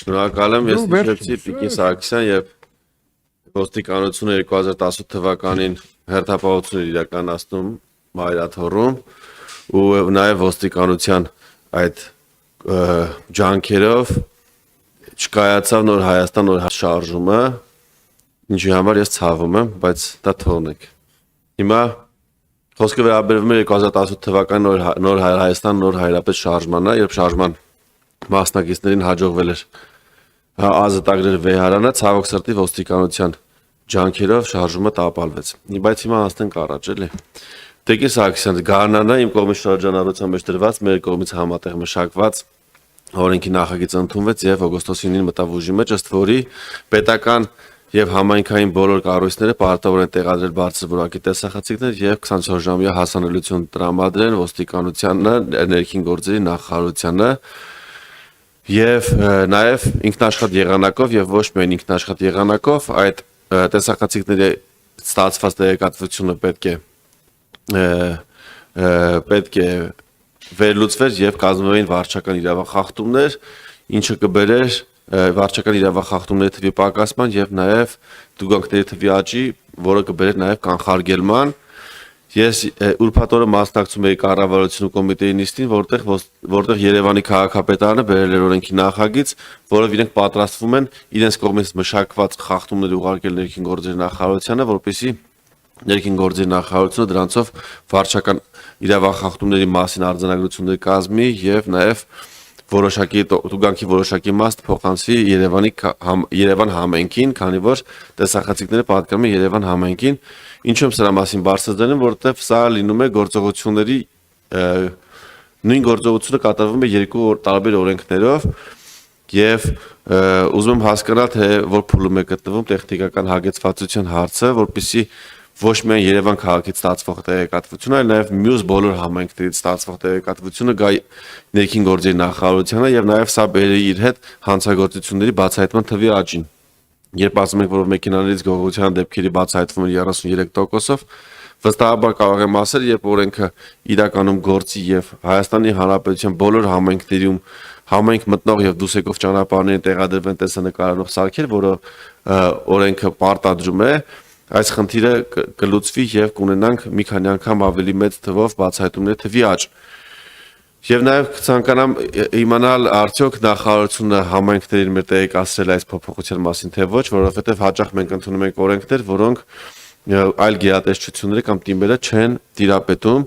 Շնորհակալ եմ, ես հիշեցի Տիկին Սարգսյան եւ ոստիկանությունը 2018 թվականին հերթապահություն էր իրականացնում Մայրաթոռում ու նաեւ ոստիկանության այդ ջանքերով չկայացավ նոր Հայաստան նոր շարժումը, ինչի համար ես ցավում եմ, բայց դա թողնենք։ Հիմա խոսքը վերաբերվում է 2018 թվականի նոր Հայաստան նոր հայրապետ շարժմանը, երբ շարժման մասնակիցներին հաջողվել էր ազատագրել վեհարանը, ցավոք սրտի ոստիկանության ջանքերով շարժումը տապալվեց։ Բայց հիմա հասնենք առաջ, էլի։ Տիկին Սարգսյան, Գառնանը իմ կողմից շրջանառության մեջ դրված, մեր կողմից համատեղ մշակված օրենքի նախագիծ ընդունվեց եւ օգոստոսի 9-ին մտավ ուժի մեջ, ըստ որի պետական եւ համայնքային բոլոր կառույցները պարտավոր են տեղադրել բարձր որակի տեսախցիկներ եւ 24 ժամյա հասանելիություն տրամադրեն ոստիկանությանը, ներքին գործերի նախարարությանը եւ նաեւ ինքնաշխատ եղանակով եւ ոչ միայն ինքնաշխատ եղանակով այդ տեսախցիկների ստացված տեղեկատվությունը պետք է վերլուծվեր եւ կազմվեն վարչական իրավախախտումներ, ինչը կբերեր վարչական իրավախախտումների թվի պակասման եւ նաեւ դուգանքների թվի աճի, որը կբերեր նաեւ կանխարգելման։ Ես ուրբաթ օրը մասնակցում էի կառավարության կոմիտեի նիստին, որտեղ Երևանի քաղաքապետարանը բերել էր օրենքի նախագիծ, որով իրենք պատրաստվում են իրենց կողմից մշակված խախտումներ ուղարկել ներքին գործերի նախարարությանը, որպեսզի ներքին գործերի նախարարությունը դրանցով վարչական իրավախախտումների մասին արձանագրություններ կազմի եւ նաեւ տուգանքի որոշակի մաս փոխանցվի Երևան համայնքին, քանի որ տեսախցիկները պատկանում են Երևան համայնքին, ինչու՞ սրա մասին բարձրացնել եմ, որովհետեւ սա լինում է գործողությունների նույն գործողությունը կատարվում է երկու տարբեր օրենքներով եւ ուզում եմ հասկանալ թե որ փուլում է գտնվում տեխնիկական հագեցվածության հարցը, որպեսզի ոչ միայն Երևան քաղաքից ստացվող տեղեկատվությունը, այլ նաև մյուս բոլոր համայնքներից ստացվող տեղեկատվությունը գա ներքին գործերի նախարարությանը եւ նաև սա բերի իր հետ հանցագործությունների բացահայտման թվի աճին։ Երբ ասում ենք, որ մեքենաներից գողության դեպքերի բացահայտվում է 33%-ով, վստահաբար կարող եմ ասել, երբ օրենքը իրականում գործի եւ Հայաստանի Հանրապետության բոլոր համայնքներում համայնք մտնող եւ դուսեկով ճանապարհներին տեղադրվեն տեսանկարող սարքեր, որը օրենքը պարտադրում է, այս խնդիրը կլուծվի եւ կունենանք մի քանի անգամ ավելի մեծ թվով բացահայտումների թվի աճ։ Եվ նաեւ կցանկանամ իմանալ արդյոք նախարարությունը համայնքներին մեր տեղեկացրել այս փոփոխության մասին թե ոչ, որովհետեւ հաճախ մենք ընդունում ենք օրենքներ, որոնք այլ գերատեսչությունները կամ թիմերը չեն տիրապետում։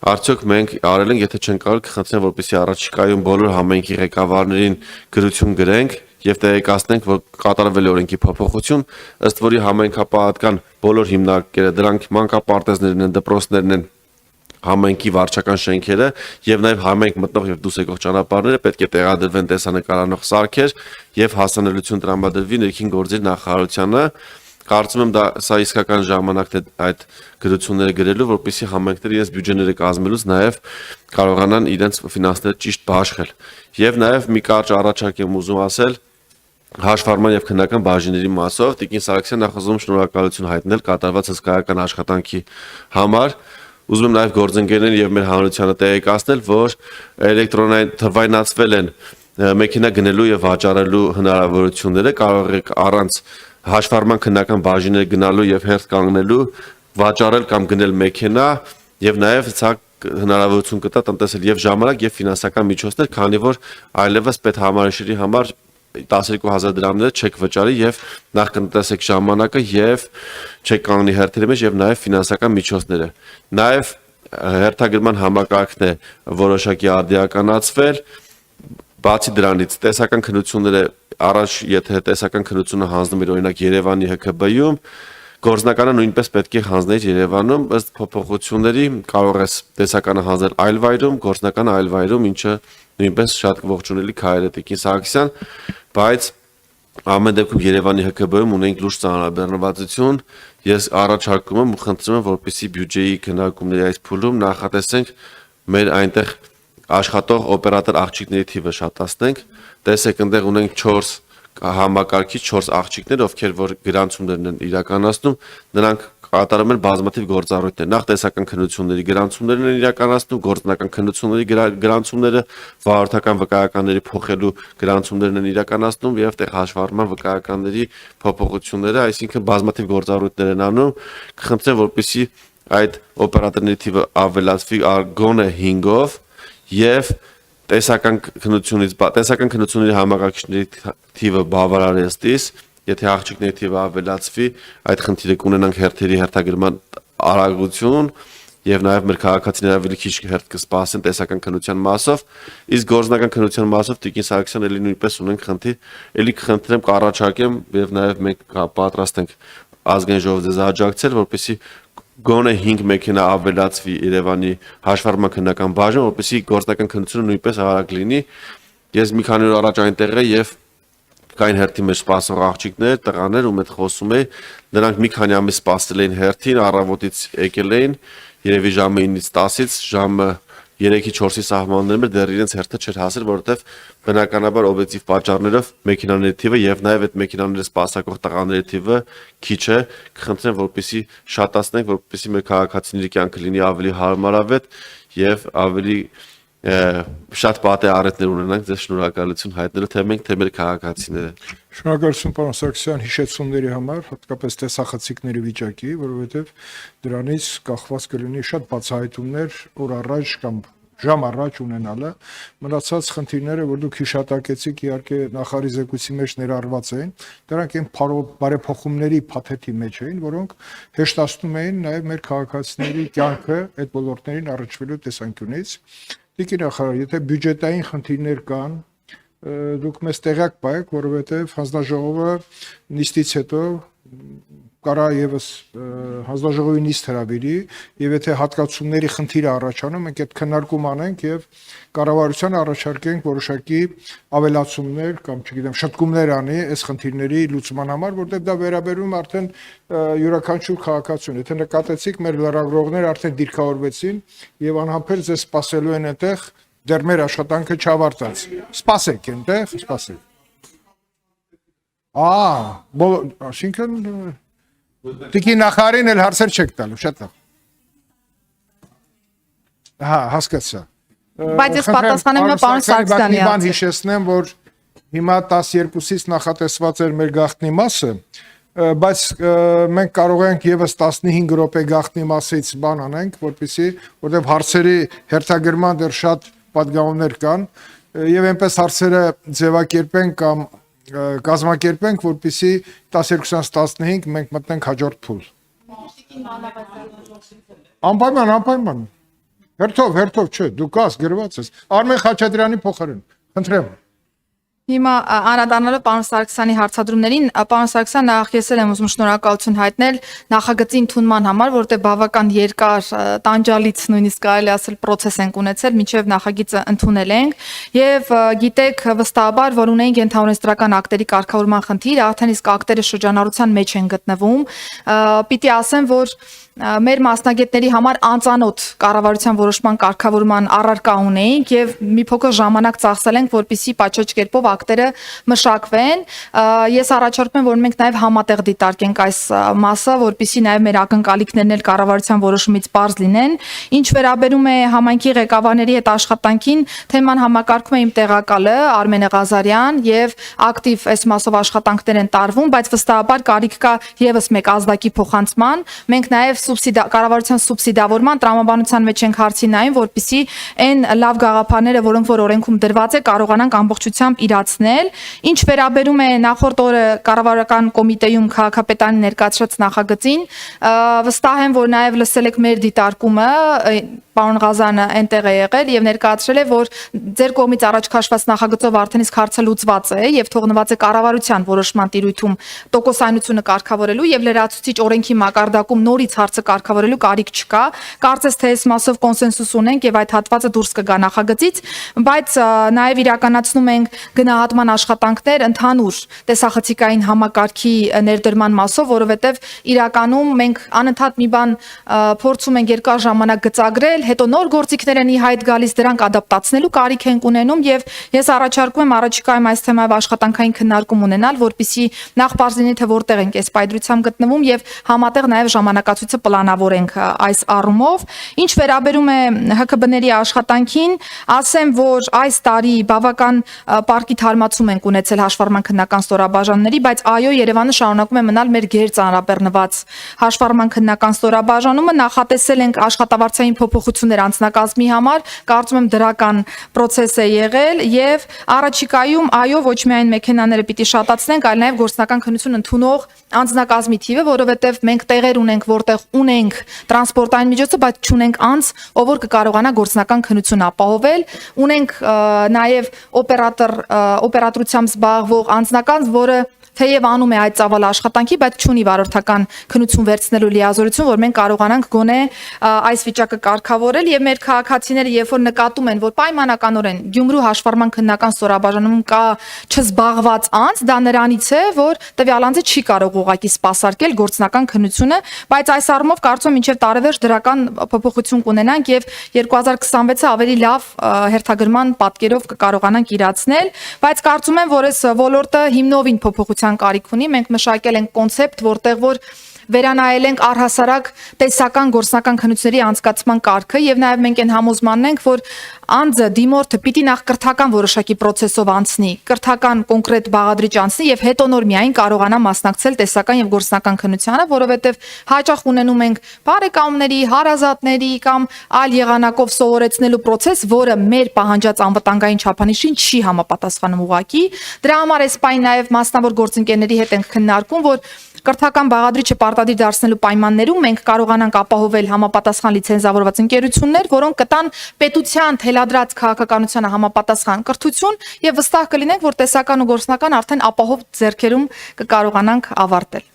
Արդյոք մենք արել ենք, եթե չեն կարող կխնդրեմ, որպեսզի առաջիկայում բոլոր համայնքի ղեկավարներին գրություն գրենք եւ տեղեկացնենք, որ կատարվել է օրենքի փոփոխություն, ըստ որի համայնքապահական բոլոր հիմնարկերը, դրանք մանկապարտեզներն են, դպրոցներն են, համայնքի վարչական շենքերը եւ նաեւ համայնք մտնող եւ դուսեկող ճանապարհները պետք է տեղադրվեն տեսանկարանող սարքեր եւ հասանելիություն տրամադրվի ներքին գործերի նախարարությանը։ Կարծում եմ դա սա իսկական ժամանակն է այդ գրությունները գրելու, որպեսզի համայնքները իրենց բյուջեները կազմելուց նաեւ կարողանան իրենց ֆինանսները ճիշտ բաշխել։ Եվ նաեւ մի կարճ առաջարկ եմ ուզում ասել հաշվառման եւ քննական բաժինների մասով Տիկին Սարգսյան նախազգում շնորհակալություն հայտնել կատարված հսկայական աշխատանքի համար։ Ուզում եմ նաեւ գործընկերներին եւ մեր հանրությանը տեղեկացնել, որ էլեկտրոնային թվայնացվել են մեքենա գնելու եւ վաճառելու հնարավորությունները, կարող եք առանց հաշվառման քննական բաժիններ գնալու եւ հերթ կանգնելու վաճառել կամ գնել մեքենա եւ նաեւ սա հնարավորություն կտա տնտեսել եւ ժամանակ եւ ֆինանսական միջոցներ, քանի որ այլևս պետհամարշերի համար 12000 դրամները չեք վճարի եւ նախ կտնտեսեք ժամանակը եւ չեք կանգնի հերթերի մեջ եւ նաեւ ֆինանսական միջոցները։ Նաեւ հերթագրման համակարգն է որոշակի արդիականացվել։ Բացի դրանից տեսական քննությունները առաջ եթե տեսական քննությունը հանձնում էր օրինակ Երևանի ՀԿԲ-ում, գործնականը նույնպես պետք է հանձներ Երևանում, ըստ փոփոխությունների կարող է տեսականը հանձնել այլ վայրում, գործնականը այլ վայրում, ինչը նույնպես շատ ողջունելի քայլ է Տիկին Սարգսյան, բայց ամեն դեպքում Երևանի ՀԿԲ-ում ունենք լուրջ ծանրաբեռնվածություն։ Ես առաջարկում եմ ու խնդրում եմ, որպեսզի բյուջեի քննարկումների այս փուլում նախատեսենք մեր այնտեղ աշխատող օպերատոր աղջիկների թիվը շատացնենք։ Տեսեք, այնտեղ ունենք 4 համակարգիչ 4 աղջիկներ, ովքեր որ գրանցումներն են իրականացնում, նրանք կատարում են բազմաթիվ գործառույթներ։ Նախ տեսական քննությունների գրանցումներն են իրականացնում, գործնական քննությունների գրանցումները, վարորդական վկայականների փոխելու գրանցումներն են իրականացնում եւ տեղ հաշվառման վկայականների փոփոխությունները, այսինքն բազմաթիվ գործառույթներ են անում, կխնդրեմ, որպեսզի այդ օպերատորների թիվը ավելացվի գոնե 5-ով եւ տեսական քննությունների համակարգիչների թիվը բավարար է ըստիս, եթե աղջիկների թիվը ավելացվի, այդ խնդիրը կունենանք հերթերի հերթագրման արագություն եւ նաեւ մեր քաղաքացիները ավելի քիչ հերթ կսպասեն տեսական քննության մասով, իսկ գործնական քննության մասով Տիկին Սարգսյան էլի նույնպես ունենք խնդիր, էլի կխնդրեմ կառաջարկեմ եւ նաեւ մենք պատրաստ ենք ազգային ժողովը ձեզ աջակցել, որպեսզի գոնե 5 մեքենա ավելացվի Երևանի հաշվառման քննական բաժին, որպեսզի գործնական քննությունը նույնպես արագ լինի։ Ես մի քանի օր առաջ այնտեղ եմ եւ կային հերթի մեջ սպասող աղջիկներ, տղաներ, ում հետ խոսում էի, նրանք մի քանի ամիս սպասել էին հերթին, առավոտից եկել էին, երևի ժամը 9-ից 10-ից, ժամը 3-ի 4-ի սահմաններում դեռ իրենց հերթը չէր հասել, որովհետև բնականաբար օբյեկտիվ պատճառներով մեքենաների թիվը եւ նաեւ այդ մեքենաները սպասարկող տղաների թիվը քիչ է, կխնդրեմ, որպեսզի շատացնենք, որպեսզի մեր քաղաքացիների կյանքը լինի ավելի հարմարավետ եւ ավելի շատ պատե առիթներ ունենանք ձեզ շնորհակալություն հայտնելու թե մենք թե մեր քաղաքացիները։ Շնորհակալություն պարոն Սարգսյան հիշեցումների համար, հատկապես տեսախցիկների վիճակի, որովհետև դրանից կախված կլինի շատ բացահայտումներ օր առաջ կամ ժամ առաջ ունենալը, մնացած խնդիրները, որ դուք հիշատակեցիք, իհարկե նախարարի մեջ ներառված էին, դրանք այն բարեփոխումների փաթեթի մեջ էին, որոնք հեշտացնում էին նաև մեր քաղաքացիների կյանքը այդ ոլորտներին առնչվելու տեսանկյունից։ Տիկին նախարար, եթե բյուջետային խնդիրներ կան, դուք մեզ տեղյակ պայեք, որովհետև հանձնաժողովը նիստից հետո կարա եւս հանձնաժողովի նիստ հրավիրի եւ եթե հատկացումների խնդիրը առաջանում, մենք այդ քննարկում անենք եւ կառավարության առաջարկենք որոշակի ավելացումներ կամ չգիտեմ շտկումներ անի այս խնդիրների լուծման համար, որտեղ դա վերաբերում արդեն յուրաքանչյուր քաղաքացուն։ Եթե նկատեցիք, մեր լրագրողները արդեն դիրքավորվեցին եւ անհամբեր ձեզ սպասելու են այնտեղ, դեռ մեր աշխատանքը չավարտած։ Սպասեք այնտեղ, սպասեք։ Այսինքն Տիկին նախարարին էլ հարցեր չեք տալու, շատ լավ։ Հա, հասկացա։ Բայց ես պատասխանեմ պարոն Սարգսյանի հարցին։ Հիշեցնեմ, որ հիմա 12-ից նախատեսված էր մեր գաղտնի մասը, բայց մենք կարող ենք եւս 15 րոպե գաղտնի մասից բան անենք, որտեղ հարցերի հերթագրման դեռ շատ պատգամներ կան, եւ այնպես հարցերը ձևակերպենք կամ կազմակերպենք, որպեսզի 12-15 մենք մտնենք հաջորդ փուլ։ Անպայման։ Հերթով չէ, դու կաս գրված ես։ Արմեն Խաչատրյանի փոխարեն։ Խնդրեմ։ Հիմա անդրադառնալով պարոն Սարգսյանի հարցադրումներին, պարոն Սարգսյան, նախ ես եմ ուզում շնորհակալություն հայտնել նախագծի ընդունման համար, որտեղ բավական երկար տանջալից նույնիսկ կարելի ասել process ենք ունեցել, մինչև նախագիծը ընդունել ենք, եւ գիտեք վստահաբար, որ ունենք ենթաունեցտրական ակտերի կարգավորման խնդիր, արդեն իսկ ակտերը շրջանառության մեջ են գտնվում, պիտի ասեմ, որ մեր մասնագետների համար անծանոթ կառավարության որոշման կարգավորման առարկա ունեինք եւ մի փոքր ժամանակ ծախսել ենք, որպեսզի պատշաճ կերպով ակտերը մշակվեն։ Ես առաջարկում եմ, որ մենք նաեւ համատեղ դիտարկենք այս մասը, որպեսզի նաեւ մեր ակնկալիքներն էլ կառավարության որոշումից པարզ լինեն։ Ինչ վերաբերում է համայնքի ղեկավարների հետ աշխատանքին, թեման համակարգում է իմ տեղակալը Արմեն Ղազարյան եւ ակտիվ այս մասով աշխատանքներ են տարվում, բայց վստահաբար կարիք կա եւս մեկ ազդակի փոխանցման։ Մենք նաեւ կառավարության սուբսիդավորման տրամաբանության մեջ ենք հարցի նայում, որպեսզի այն լավ գաղափարները, որոնք որ օրենքում դրված է, կարողանանք ամբողջությամբ իրացնել։ Ինչ վերաբերում է նախորդ օրը կառավարական կոմիտեում քաղաքապետարանի ներկայացրած նախագծին, վստահ եմ, որ նաև լսել եք մեր դիտարկումը, պարոն Ղազարյանը այնտեղ է եղել եւ ներկայացրել է, որ ձեր կողմից առաջ քաշված նախագծով արդեն իսկ հարցը լուծված է եւ թողնված է կառավարության որոշման տիրույթում տոկոսայնությունը կարգավորելու եւ լրացուցիչ օրենքի մակարդակում նորից հարց հարցը կարգավորելու կարիք չկա։ Կարծես թե այս մասով կոնսենսուս ունենք եւ այդ հատվածը դուրս կգա նախագծից, բայց նաեւ իրականացնում ենք գնահատման աշխատանքներ ընդհանուր տեսախցիկային համակարգի ներդրման մասով, որովհետեւ իրականում մենք անընդհատ մի բան փորձում ենք երկար ժամանակ գծագրել, հետո նոր գործիքներ են ի հայտ գալիս, դրանք ադապտացնելու կարիք ենք ունենում եւ ես առաջարկում եմ առաջիկայում այս թեմայով աշխատանքային քննարկում ունենալ, որպեսզի նախ բարձրինի թե որտեղ ենք այս պայծրությամբ գտնվում եւ համատեղ նաեւ ժամանակացույցը պլանավորենք այս առումով։ Ինչ վերաբերում է ՀԿԲ-ների աշխատանքին, ասեմ, որ այս տարի բավական պարկի թարմացում ենք ունեցել հաշվառման քննական ստորաբաժանումների, բայց այո, Երևանը շարունակում է մնալ մեր գերծանրաբեռնված հաշվառման քննական ստորաբաժանումը, նախատեսել ենք աշխատավարձային փոփոխություններ անձնակազմի համար, կարծում եմ դրական process է եղել եւ առաջիկայում այո, ոչ միայն մեքենաները պիտի շատացնենք, այլ նաեւ գործնական քննություն ընդունող անձնակազմի թիվը, որովհետեւ մենք տեղեր ունենք, որտեղ ունենք տրանսպորտային միջոցը, բայց չունենք անձ, ով որ կկարողանա գործնական քննություն ապահովել, ունենք նաեւ օպերատորությամբ զբաղվող անձնակազմ, որը թեև անում է այդ ծավալ աշխատանքի, բայց չունի վարորդական քննություն վերցնելու լիազորություն, որ մենք կարողանանք գոնե այս վիճակը կարգավորել եւ մեր քաղաքացիները, երբ որ նկատում են, որ պայմանականորեն Գյումրու հաշվառման քննական ստորաբաժանում կա չզբաղված անձ, դա նրանից է, որ տվյալ անձը չի կարող ուղղակի սպասարկել գործնական քննությունը, բայց այս առումով կարծում եմ մինչեւ տարեվերջ դրական փոփոխություն կունենանք եւ 2026-ը ավելի լավ հերթագրման պատկերով կկարողանանք իրացնել, բայց կարծում եմ, որ այս ոլորտը հիմնովին փոփոխության կարիք ունի, մենք մշակել ենք կոնցեպտ, որտեղ որ վերանայել ենք առհասարակ տեսական գործնական քննությունների անցկացման կարգը եւ նաեւ մենք այն համոզմանն ենք, որ անձը դիմորդը պիտի նախ կրթական որոշակի process-ով անցնի, կրթական կոնկրետ բաղադրիչ անցնի եւ հետո նոր միայն կարողանա մասնակցել տեսական եւ գործնական քննությանը, որովհետեւ հաճախ ունենում ենք բարեկամների, հարազատների կամ այլ եղանակով սովորեցնելու process, որը մեր պահանջած անվտանգային չափանիշին չի համապատասխանում ուղղակի։ Դրա համար այս պայն նաեւ մասնավոր գործընկերների հետ ենք քննարկում, որ կրթական բաղադրիչը պարտադիր դարձնելու պայմաններում մենք կարողանանք ապահովել համապատասխան լիցենզավորված ընկերություններ, որոնք կտան պետության թելադրած քաղաքականությանը համապատասխան կրթություն եւ վստահ կլինենք, որ տեսական ու գործնական արդեն ապահով ձեռքերում կկարողանանք ավարտել։